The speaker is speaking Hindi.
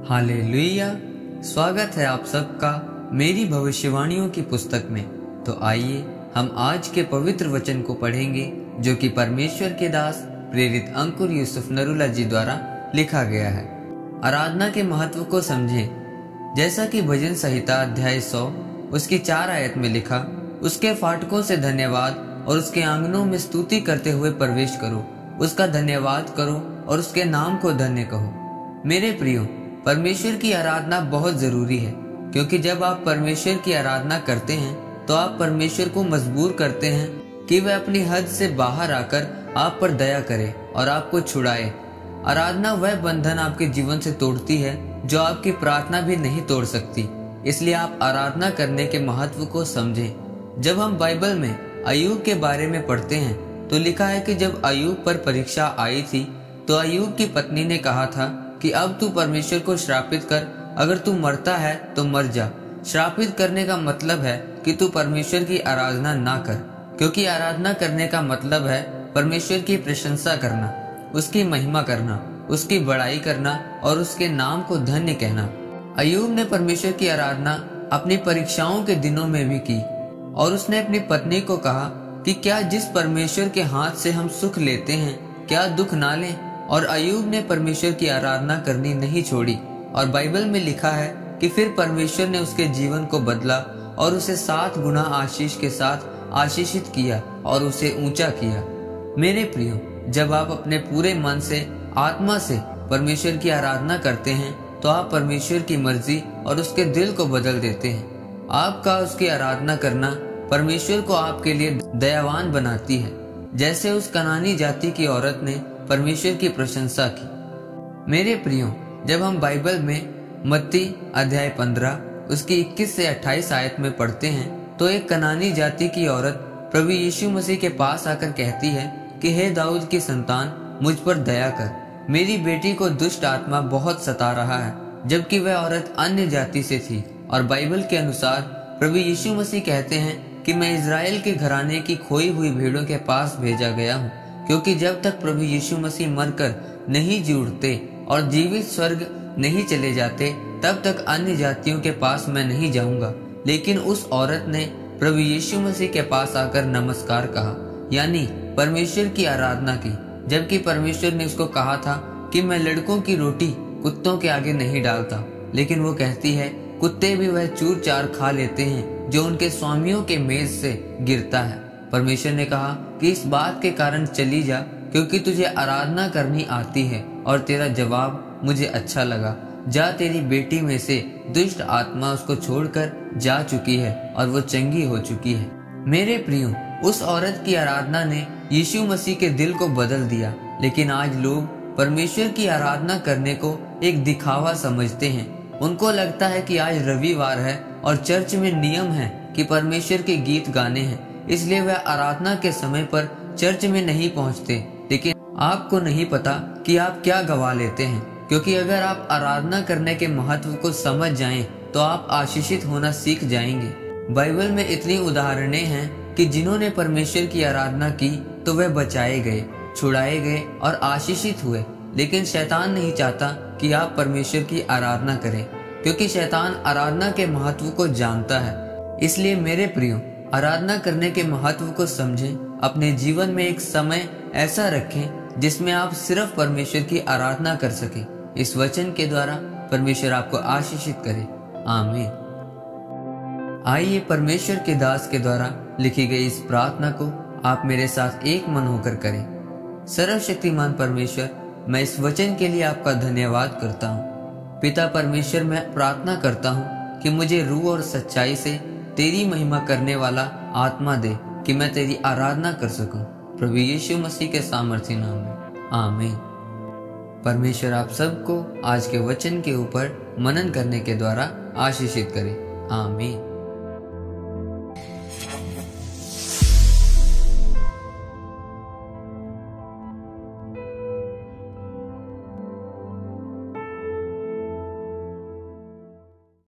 हालेलुया। स्वागत है आप सबका मेरी भविष्यवाणियों की पुस्तक में। तो आइए हम आज के पवित्र वचन को पढ़ेंगे जो कि परमेश्वर के दास प्रेरित अंकुर यूसुफ नरूला जी द्वारा लिखा गया है। आराधना के महत्व को समझें। जैसा कि भजन संहिता अध्याय 100 उसकी 4 आयत में लिखा, उसके फाटकों से धन्यवाद और उसके आंगनों में स्तुति करते हुए प्रवेश करो, उसका धन्यवाद करो और उसके नाम को धन्य कहो। मेरे प्रियो, परमेश्वर की आराधना बहुत जरूरी है, क्योंकि जब आप परमेश्वर की आराधना करते हैं तो आप परमेश्वर को मजबूर करते हैं कि वह अपनी हद से बाहर आकर आप पर दया करे और आपको छुड़ाए। आराधना वह बंधन आपके जीवन से तोड़ती है जो आपकी प्रार्थना भी नहीं तोड़ सकती। इसलिए आप आराधना करने के महत्व को समझें। जब हम बाइबल में अय्यूब के बारे में पढ़ते हैं तो लिखा है कि जब अय्यूब पर परीक्षा आई थी तो अय्यूब की पत्नी ने कहा था कि अब तू परमेश्वर को श्रापित कर, अगर तू मरता है तो मर जा। श्रापित करने का मतलब है कि तू परमेश्वर की आराधना ना कर, क्योंकि आराधना करने का मतलब है परमेश्वर की प्रशंसा करना, उसकी महिमा करना, उसकी बड़ाई करना और उसके नाम को धन्य कहना। अय्यूब ने परमेश्वर की आराधना अपनी परीक्षाओं के दिनों में भी की और उसने अपनी पत्नी को कहा कि क्या जिस परमेश्वर के हाथ से हम सुख लेते हैं क्या दुख ना लें। और अय्यूब ने परमेश्वर की आराधना करनी नहीं छोड़ी और बाइबल में लिखा है कि फिर परमेश्वर ने उसके जीवन को बदला और उसे 7 गुना आशीष के साथ आशीषित किया और उसे ऊंचा किया। मेरे प्रियो, जब आप अपने पूरे मन से, आत्मा से परमेश्वर की आराधना करते हैं तो आप परमेश्वर की मर्जी और उसके दिल को बदल देते हैं। आपका उसकी आराधना करना परमेश्वर को आपके लिए दयावान बनाती है, जैसे उस कनानी जाति की औरत ने परमेश्वर की प्रशंसा की। मेरे प्रियो, जब हम बाइबल में मत्ती अध्याय 15 उसकी 21 से 28 आयत में पढ़ते हैं तो एक कनानी जाति की औरत प्रभु यीशु मसीह के पास आकर कहती है कि हे दाऊद की संतान, मुझ पर दया कर, मेरी बेटी को दुष्ट आत्मा बहुत सता रहा है। जबकि वह औरत अन्य जाति से थी और बाइबल के अनुसार प्रभु यीशु मसीह कहते हैं कि मैं इजराइल के घराने की खोई हुई भेड़ों के पास भेजा गया हूँ, क्योंकि जब तक प्रभु यीशु मसीह मरकर नहीं जी उठते और जीवित स्वर्ग नहीं चले जाते तब तक अन्य जातियों के पास मैं नहीं जाऊंगा। लेकिन उस औरत ने प्रभु यीशु मसीह के पास आकर नमस्कार कहा, यानी परमेश्वर की आराधना की, जबकि परमेश्वर ने उसको कहा था कि मैं लड़कों की रोटी कुत्तों के आगे नहीं डालता। लेकिन वो कहती है कुत्ते भी वह चूर चार खा लेते हैं जो उनके स्वामियों के मेज से गिरता है। परमेश्वर ने कहा कि इस बात के कारण चली जा, क्योंकि तुझे आराधना करनी आती है और तेरा जवाब मुझे अच्छा लगा। जा, तेरी बेटी में से दुष्ट आत्मा उसको छोड़कर जा चुकी है और वो चंगी हो चुकी है। मेरे प्रियो, उस औरत की आराधना ने यीशु मसीह के दिल को बदल दिया। लेकिन आज लोग परमेश्वर की आराधना करने को एक दिखावा समझते हैं। उनको लगता है कि आज रविवार है और चर्च में नियम है कि परमेश्वर के गीत गाने हैं, इसलिए वह आराधना के समय पर चर्च में नहीं पहुंचते। लेकिन आपको नहीं पता कि आप क्या गवा लेते हैं, क्योंकि अगर आप आराधना करने के महत्व को समझ जाएं तो आप आशीषित होना सीख जाएंगे। बाइबल में इतनी उदाहरणें हैं कि जिन्होंने परमेश्वर की आराधना की तो वह बचाए गए, छुड़ाए गए और आशीषित हुए। लेकिन शैतान नहीं चाहता कि आप परमेश्वर की आराधना करें, क्योंकि शैतान आराधना के महत्व को जानता है। इसलिए मेरे प्रियो, आराधना करने के महत्व को समझें। अपने जीवन में एक समय ऐसा रखें जिसमें आप सिर्फ परमेश्वर की आराधना कर सकें। इस वचन के द्वारा परमेश्वर आपको आशीषित करे। आमीन। आइए परमेश्वर के दास के द्वारा लिखी गई इस प्रार्थना को आप मेरे साथ एक मन होकर करें। सर्वशक्तिमान परमेश्वर, मैं इस वचन के लिए आपका धन्यवाद करता हूँ। पिता परमेश्वर, मैं प्रार्थना करता हूँ कि मुझे रूह और सच्चाई से तेरी महिमा करने वाला आत्मा दे कि मैं तेरी आराधना कर सकूं। प्रभु यीशु मसीह के सामर्थी नाम में आमीन। परमेश्वर आप सबको आज के वचन के ऊपर मनन करने के द्वारा आशीषित करे। आमीन।